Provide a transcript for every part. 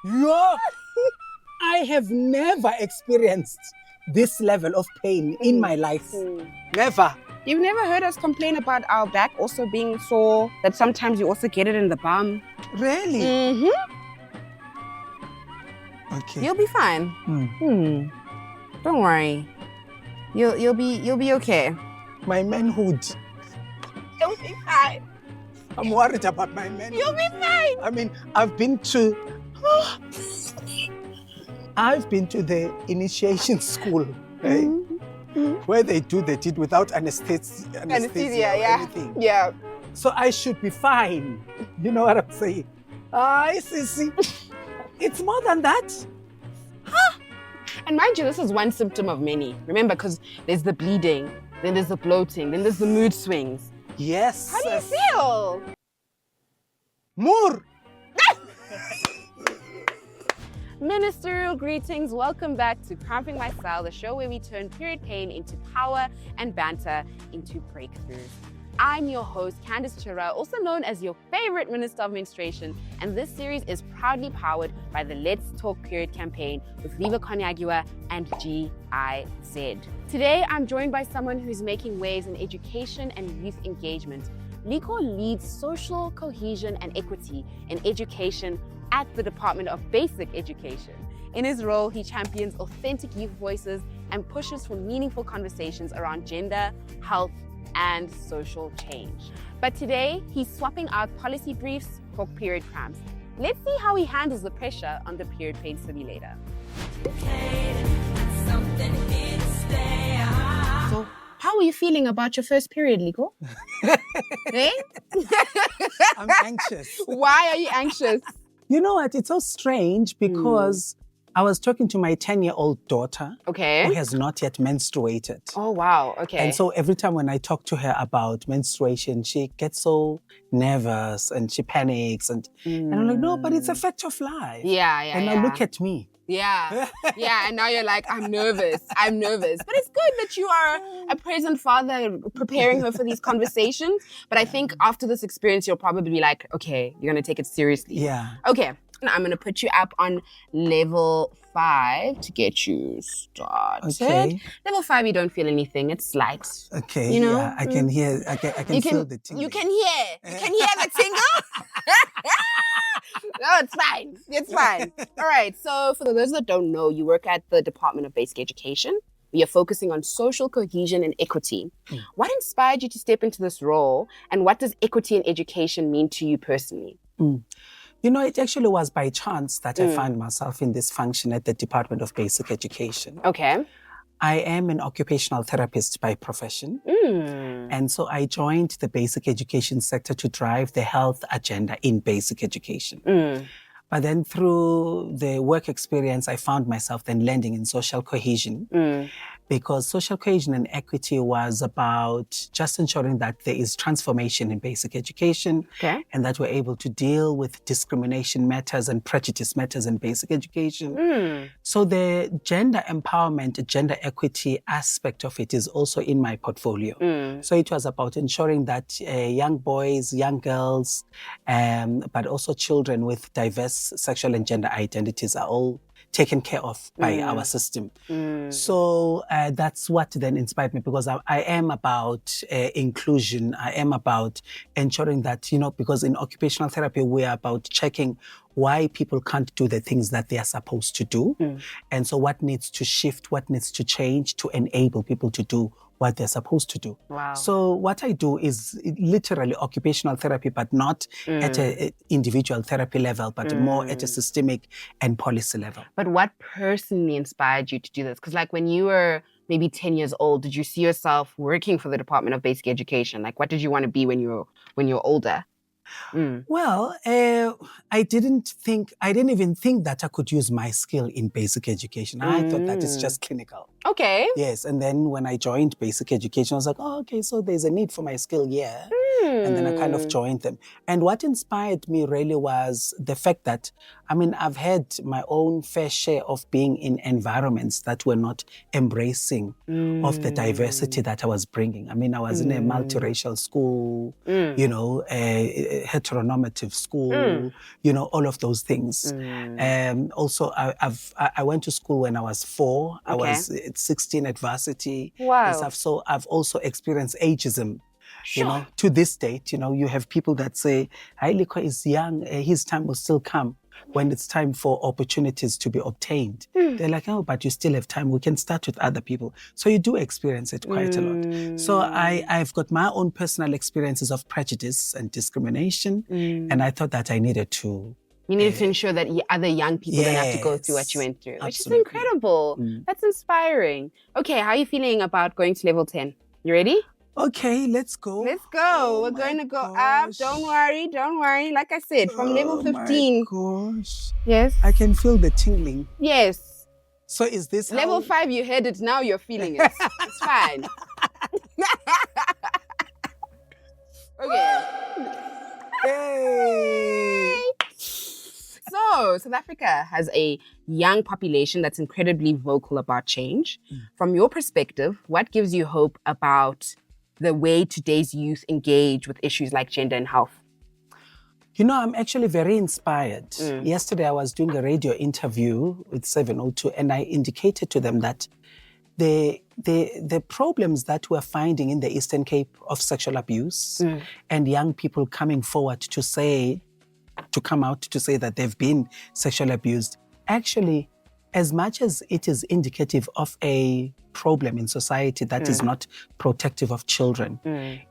I have never experienced this level of pain in my life. Never. You've never heard us complain about our back also being sore, that sometimes you also get it in the bum? Really? Mm-hmm. Okay. You'll be fine. Don't worry. You'll be okay. My manhood. You'll be fine. I'm worried about my manhood. You'll be fine. I mean, I've been to the initiation school, right? Where they did it without anesthesia or anything. Yeah. So I should be fine. You know what I'm saying? Sissy, it's more than that. And mind you, this is one symptom of many. Remember, because there's the bleeding, then there's the bloating, then there's the mood swings. Yes. How do you feel? More. Ministerial greetings. Welcome back to Cramping My Style, the show where we turn period pain into power and banter into breakthroughs. I'm your host, Candice Chira, also known as your favorite Minister of Menstruation, and this series is proudly powered by the Let's Talk Period campaign with Viva Agua and GIZ. Today, I'm joined by someone who's making waves in education and youth engagement. Likho leads Social Cohesion and Equity in education at the Department of Basic Education. In his role, he champions authentic youth voices and pushes for meaningful conversations around gender, health, and social change. But today, he's swapping out policy briefs for period cramps. Let's see how he handles the pressure on the period pain simulator. So, how are you feeling about your first period, Likho? Eh? I'm anxious. Why are you anxious? You know what? It's so strange because I was talking to my 10-year-old daughter who has not yet menstruated. Oh, wow. Okay. And so every time when I talk to her about menstruation, she gets so nervous and she panics. And I'm like, no, but it's a fact of life. And now look at me. Yeah. And now you're like, I'm nervous. But it's good that you are a present father preparing her for these conversations. But I think after this experience, you'll probably be like, okay, you're going to take it seriously. Yeah. Okay. I'm going to put you up on level 5 to get you started. Okay. Level 5, you don't feel anything. It's light. Okay. You know? Yeah, I can hear, I can feel the tingle. You can hear the tingle? No, it's fine. All right. So for those that don't know, you work at the Department of Basic Education. You're focusing on social cohesion and equity. What inspired you to step into this role? And what does equity in education mean to you personally? You know, it actually was by chance that I found myself in this function at the Department of Basic Education. Okay. I am an occupational therapist by profession. And so I joined the basic education sector to drive the health agenda in basic education. But then through the work experience, I found myself then landing in social cohesion because social cohesion and equity was about just ensuring that there is transformation in basic education and that we're able to deal with discrimination matters and prejudice matters in basic education. So the gender empowerment, gender equity aspect of it is also in my portfolio. So it was about ensuring that young boys, young girls, but also children with diverse sexual and gender identities are all taken care of by our system. So that's what then inspired me because I am about inclusion. I am about ensuring that, you know, because in occupational therapy, we are about checking why people can't do the things that they are supposed to do. And so what needs to shift, what needs to change to enable people to do what they're supposed to do. Wow. So what I do is literally occupational therapy, but not at an individual therapy level, but more at a systemic and policy level. But what personally inspired you to do this? Because like when you were maybe 10 years old, did you see yourself working for the Department of Basic Education? Like what did you want to be when you were older? Well, I didn't even think that I could use my skill in basic education. I thought that it's just clinical. Okay. Yes, and then when I joined basic education, I was like, oh, okay, so there's a need for my skill here. And then I kind of joined them. And what inspired me really was the fact that I mean, I've had my own fair share of being in environments that were not embracing of the diversity that I was bringing. I mean, I was in a multiracial school, you know, a heteronormative school, you know, all of those things. Also, I went to school when I was 4. I was at 16 at varsity. Wow. And stuff. So I've also experienced ageism. You know, to this date, you know, you have people that say, Likho is young, his time will still come when it's time for opportunities to be obtained. They're like, oh, but you still have time. We can start with other people. So you do experience it quite a lot. So I've got my own personal experiences of prejudice and discrimination. And I thought that I needed to... You needed to ensure that other young people don't have to go through what you went through, which is incredible. That's inspiring. Okay, how are you feeling about going to level 10? You ready? Okay, let's go. Let's go. We're going to go up. Don't worry. Like I said, from level 15. Oh my gosh. Yes. I can feel the tingling. Yes. So is this level 5, you heard it, now you're feeling it. It's fine. Okay. Hey. So, South Africa has a young population that's incredibly vocal about change. From your perspective, what gives you hope about the way today's youth engage with issues like gender and health? You know, I'm actually very inspired. Yesterday, I was doing a radio interview with 702, and I indicated to them that the problems that we're finding in the Eastern Cape of sexual abuse and young people coming forward to come out to say that they've been sexually abused, actually, as much as it is indicative of a problem in society that is not protective of children,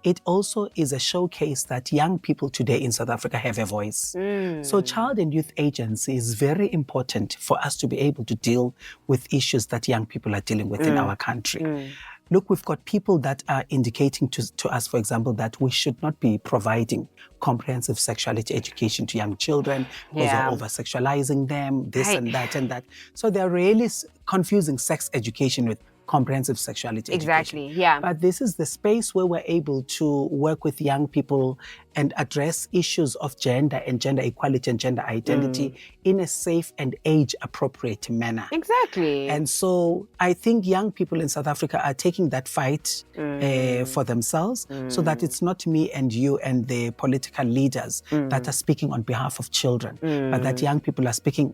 it also is a showcase that young people today in South Africa have a voice. So child and youth agency is very important for us to be able to deal with issues that young people are dealing with in our country. Look, we've got people that are indicating to us, for example, that we should not be providing comprehensive sexuality education to young children because we're over-sexualizing them, this and that and that. So they're really confusing sex education with comprehensive sexuality education. Exactly, yeah. But this is the space where we're able to work with young people and address issues of gender and gender equality and gender identity in a safe and age-appropriate manner. Exactly. And so I think young people in South Africa are taking that fight for themselves so that it's not me and you and the political leaders that are speaking on behalf of children, but that young people are speaking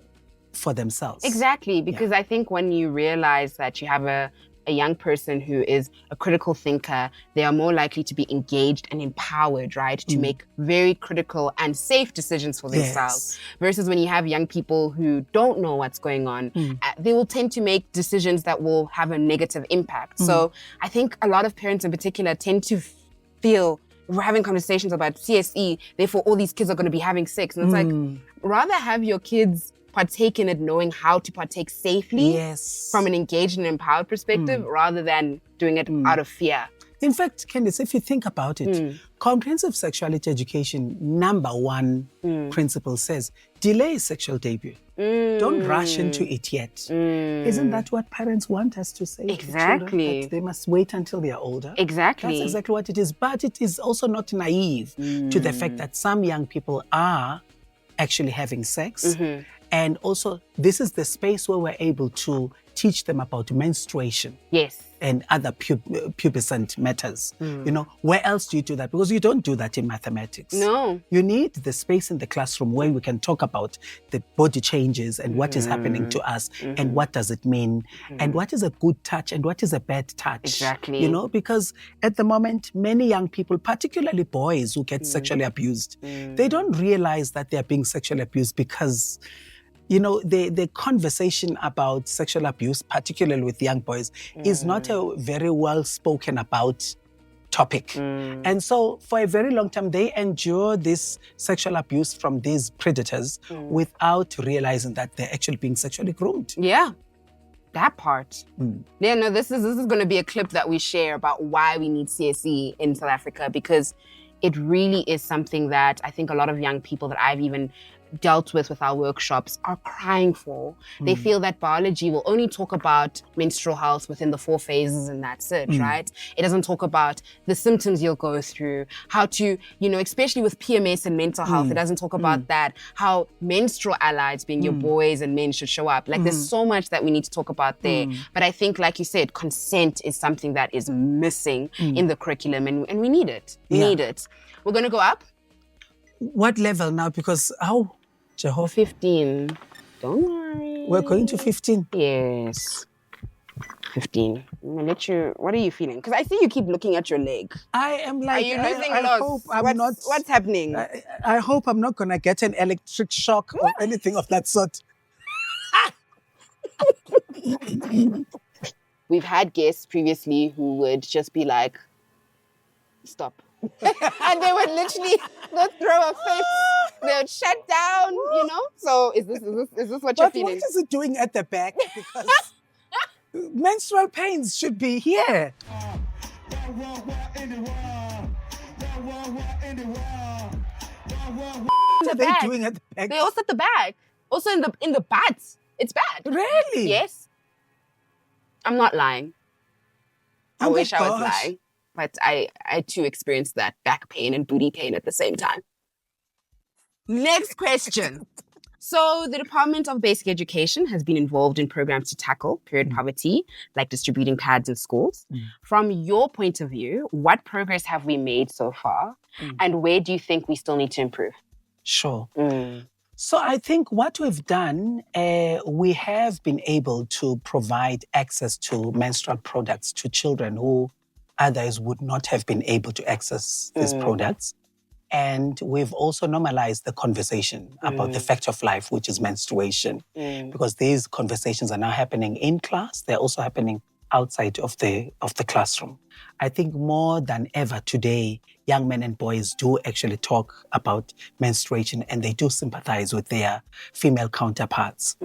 for themselves. Exactly, because I think when you realize that you have a young person who is a critical thinker, they are more likely to be engaged and empowered, right, to make very critical and safe decisions for themselves. Versus when you have young people who don't know what's going on, they will tend to make decisions that will have a negative impact. So I think a lot of parents in particular tend to feel, we're having conversations about CSE, therefore all these kids are going to be having sex. And it's like, rather have your kids partake in it knowing how to partake safely from an engaged and empowered perspective rather than doing it out of fear. In fact, Candice, if you think about it, comprehensive sexuality education, number 1 principle says, delay sexual debut. Don't rush into it yet. Isn't that what parents want us to say? Exactly. To children, that they must wait until they are older. Exactly. That's exactly what it is. But it is also not naive to the fact that some young people are actually having sex. And also, this is the space where we're able to teach them about menstruation. Yes. And other pubescent matters. You know, where else do you do that? Because you don't do that in mathematics. No. You need the space in the classroom where we can talk about the body changes and what is happening to us and what does it mean and what is a good touch and what is a bad touch. Exactly. You know, because at the moment, many young people, particularly boys who get sexually abused, they don't realize that they're being sexually abused because, you know, the conversation about sexual abuse, particularly with young boys, is not a very well spoken about topic. And so for a very long time, they endure this sexual abuse from these predators without realizing that they're actually being sexually groomed. Yeah, that part. Yeah, no, this is going to be a clip that we share about why we need CSE in South Africa, because it really is something that I think a lot of young people that I've even dealt with our workshops are crying for. They feel that biology will only talk about menstrual health within the 4 phases and that's it, right? It doesn't talk about the symptoms you'll go through, how to, especially with PMS and mental health, it doesn't talk about that, how menstrual allies, being your boys and men, should show up. Like there's so much that we need to talk about there. But I think, like you said, consent is something that is missing in the curriculum and we need it. We need it. We're going to go up. What level now? Because how? Jehovah. 15. Don't worry. We're going to 15. Yes. 15. I'm gonna let you. What are you feeling? Because I see you keep looking at your leg. I am like. Are you losing I hope I'm not. What's happening? I hope I'm not gonna get an electric shock or anything of that sort. We've had guests previously who would just be like, "Stop," and they would literally throw a fit. They would shut down. So is this what you're feeling? What is it doing at the back? Because menstrual pains should be here. What are they doing at the back? They also at the back. Also in the butt. It's bad. Really? Yes. I'm not lying. I wish I was gosh. lying. But I too experienced that back pain and booty pain at the same time. Next question. So the Department of Basic Education has been involved in programs to tackle period poverty, like distributing pads in schools. From your point of view, what progress have we made so far? And where do you think we still need to improve? Sure. So I think what we've done, we have been able to provide access to menstrual products to children who others would not have been able to access these products. And we've also normalized the conversation about the fact of life, which is menstruation, because these conversations are now happening in class. They're also happening outside of the classroom. I think more than ever today, young men and boys do actually talk about menstruation and they do sympathize with their female counterparts.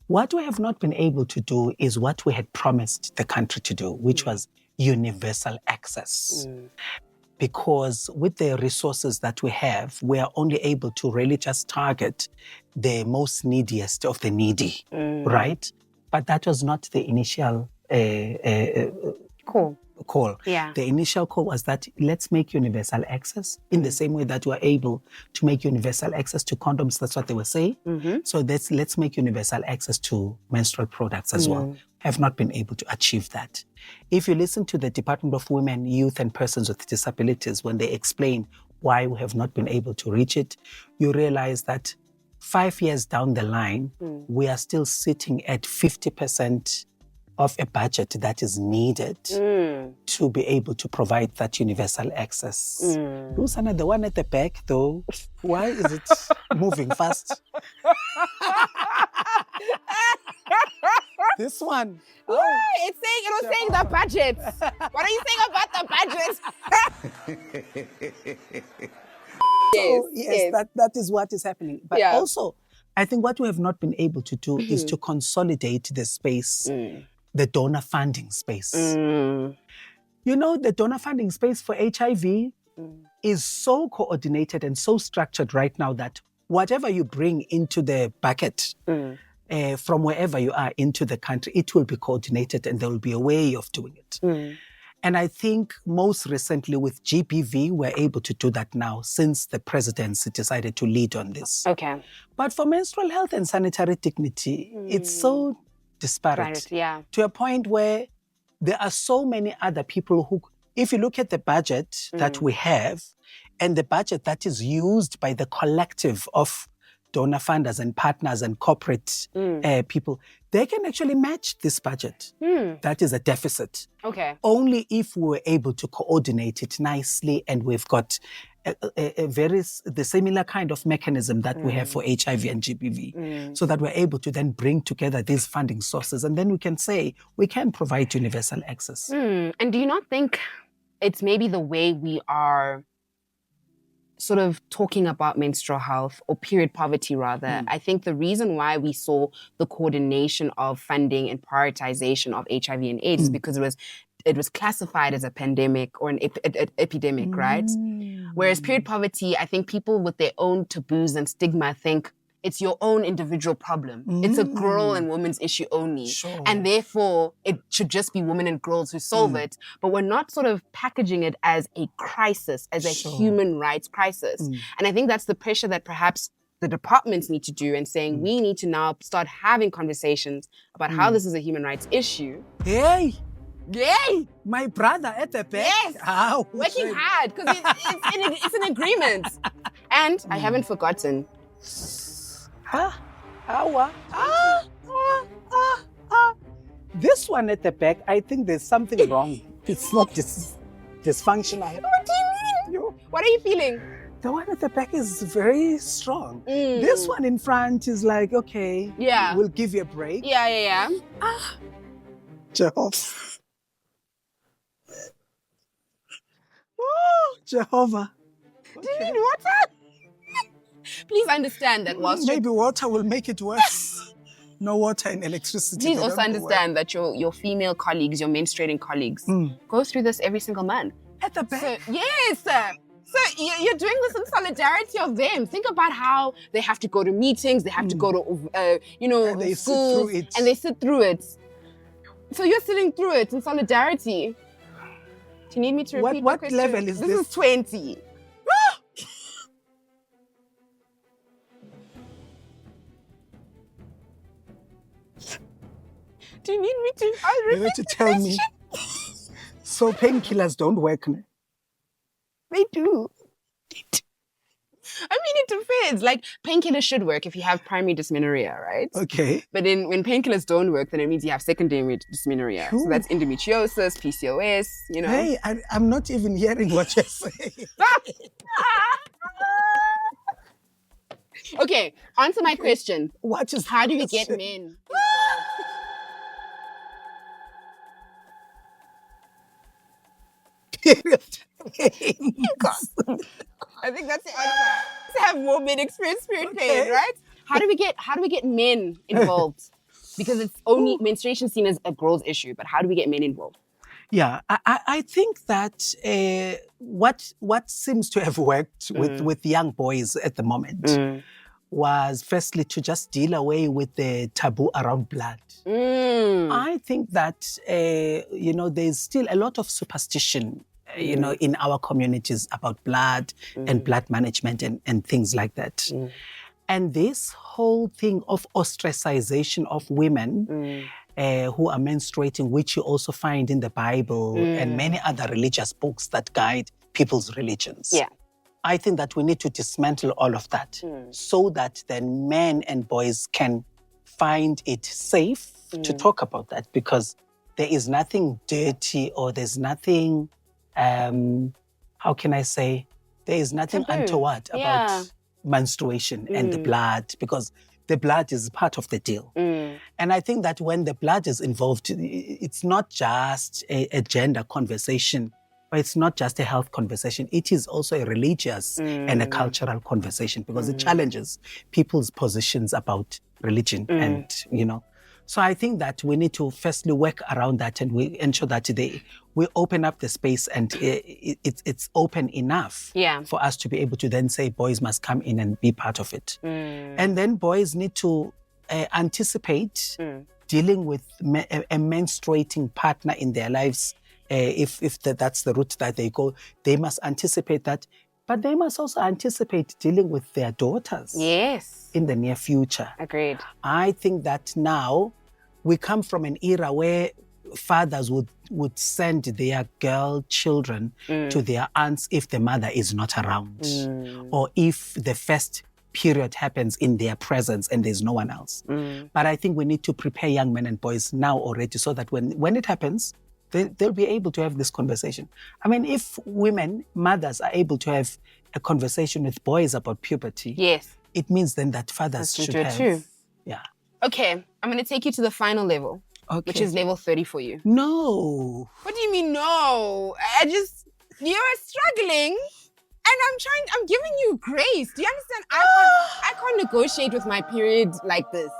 What we have not been able to do is what we had promised the country to do, which was universal access. Because with the resources that we have, we are only able to really just target the most neediest of the needy, right? But that was not the initial call. Yeah. The initial call was that let's make universal access in the same way that we're able to make universal access to condoms. That's what they were saying. So let's make universal access to menstrual products as well. Have not been able to achieve that. If you listen to the Department of Women, Youth and Persons with Disabilities, when they explain why we have not been able to reach it, you realize that 5 years down the line, we are still sitting at 50% of a budget that is needed to be able to provide that universal access. Lusana, the one at the back though, why is it moving fast? This one. It was saying the budget. What are you saying about the budget? Yes, that is what is happening. But also, I think what we have not been able to do is to consolidate the space, the donor funding space. The donor funding space for HIV is so coordinated and so structured right now that whatever you bring into the bucket from wherever you are into the country, it will be coordinated and there will be a way of doing it. And I think most recently with GBV, we're able to do that now since the presidency decided to lead on this. Okay. But for menstrual health and sanitary dignity, it's so disparate to a point where there are so many other people who, if you look at the budget that we have and the budget that is used by the collective of donor funders and partners and corporate people, they can actually match this budget. That is a deficit. Okay. Only if we were able to coordinate it nicely and we've got the similar kind of mechanism that we have for HIV and GBV, so that we're able to then bring together these funding sources and then we can say we can provide universal access. And do you not think it's maybe the way we are sort of talking about menstrual health or period poverty rather? I think the reason why we saw the coordination of funding and prioritization of HIV and AIDS is because it was classified as a pandemic or an epidemic, right? Whereas period poverty, I think people with their own taboos and stigma think it's your own individual problem. It's a girl and woman's issue only. Sure. And therefore, it should just be women and girls who solve it. But we're not sort of packaging it as a crisis, as a human rights crisis. And I think that's the pressure that perhaps the departments need to do, and saying we need to now start having conversations about how this is a human rights issue. Hey! Yay! My brother at the back. Yes! How? Working hard, because it's an agreement. And I haven't forgotten. Agua. This one at the back, I think there's something wrong. It's not dysfunctional. What do you mean? What are you feeling? The one at the back is very strong. This one in front is like, okay, we'll give you a break. Yeah. Jehovah. Oh, Jehovah. Do you need water? Please understand that whilst maybe water will make it worse. No water and electricity. Please also understand that your female colleagues, your menstruating colleagues, go through this every single month. At the back? So, yes. So you're doing this in solidarity of them. Think about how they have to go to meetings, they have to go to, and they schools, sit through it. And they sit through it. So you're sitting through it in solidarity. Do you need me to repeat what the question? level is this? This is 20. Do you need me to? You need to tell me. So painkillers don't work now? They do. I mean, it depends. Like, painkillers should work if you have primary dysmenorrhea, right? Okay. But then when painkillers don't work, then it means you have secondary dysmenorrhea. So that's endometriosis, PCOS, Hey, I'm not even hearing what you're saying. Okay, answer my question. What is How do we get men? Period. I think that's the answer. To have more men experience period pain, right? How do we get men involved? Because it's only menstruation seen as a girl's issue, but how do we get men involved? Yeah, I think that what seems to have worked with young boys at the moment was firstly to just deal away with the taboo around blood. I think that there's still a lot of superstition in our communities about blood and blood management and things like that. And this whole thing of ostracization of women who are menstruating, which you also find in the Bible and many other religious books that guide people's religions. Yeah. I think that we need to dismantle all of that so that then men and boys can find it safe to talk about that, because there is nothing dirty or there's nothing, how can I say, there is nothing untoward about menstruation and the blood, because the blood is part of the deal. And I think that when the blood is involved, it's not just a gender conversation, but it's not just a health conversation. It is also a religious and a cultural conversation, because it challenges people's positions about religion and, So I think that we need to firstly work around that, and we ensure that we open up the space and it's open enough for us to be able to then say boys must come in and be part of it. And then boys need to anticipate dealing with a menstruating partner in their lives. If that's the route that they go, they must anticipate that. But they must also anticipate dealing with their daughters. Yes. In the near future. Agreed. I think that now we come from an era where fathers would send their girl children to their aunts if the mother is not around, or if the first period happens in their presence and there's no one else. But I think we need to prepare young men and boys now already, so that when it happens, they'll be able to have this conversation. I mean, if mothers are able to have a conversation with boys about puberty, it means then that fathers should have. Too. Yeah. Okay, I'm going to take you to the final level, which is level 30 for you. No. What do you mean, no? You're struggling, and I'm giving you grace. Do you understand? I can't negotiate with my period like this.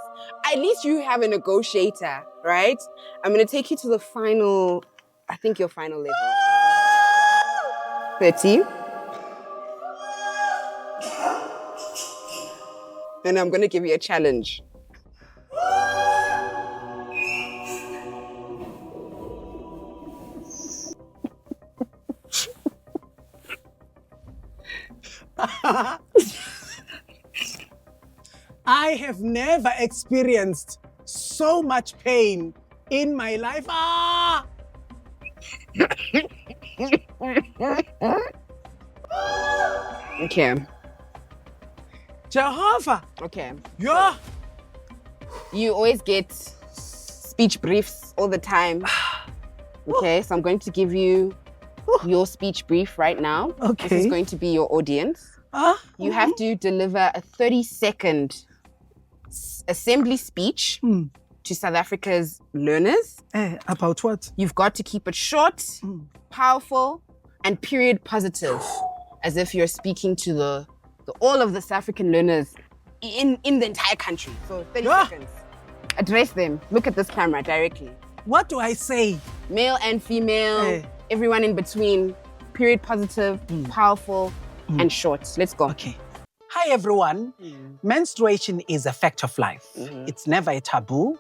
At least you have a negotiator, right? I'm going to take you to the final, I think your final level. 30. and I'm going to give you a challenge. I have never experienced so much pain in my life. Okay. Jehovah. Okay. Yeah. You always get speech briefs all the time. Okay, so I'm going to give you your speech brief right now. Okay. This is going to be your audience. You have to deliver a 30-second assembly speech to South Africa's learners. About what? You've got to keep it short, powerful, and period positive, as if you're speaking to the all of the South African learners in the entire country. So 30 seconds. Address them. Look at this camera directly. What do I say? Male and female, everyone in between. Period positive, powerful, and short. Let's go. Okay. Hi, everyone. Menstruation is a fact of life. It's never a taboo,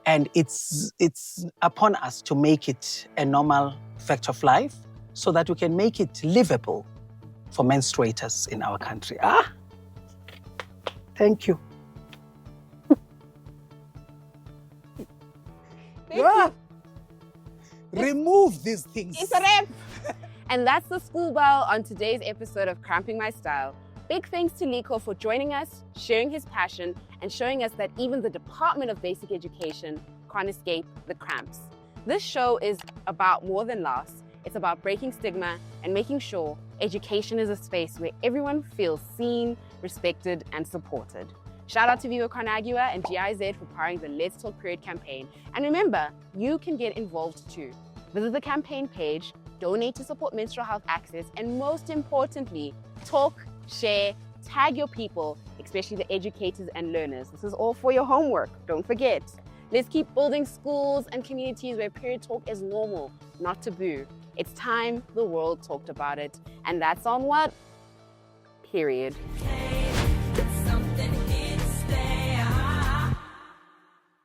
and it's upon us to make it a normal fact of life so that we can make it livable for menstruators in our country. Thank you. Remove these things. It's a wrap. And that's the school bell on today's episode of Cramping My Style. Big thanks to Likho for joining us, sharing his passion, and showing us that even the Department of Basic Education can't escape the cramps. This show is about more than laughs. It's about breaking stigma and making sure education is a space where everyone feels seen, respected, and supported. Shout out to Viva and GIZ for powering the Let's Talk Period campaign. And remember, you can get involved too. Visit the campaign page, donate to support menstrual health access, and most importantly, talk, share, tag your people, especially the educators and learners. This is all for your homework, don't forget. Let's keep building schools and communities where period talk is normal, not taboo. It's time the world talked about it. And that's on what? Period.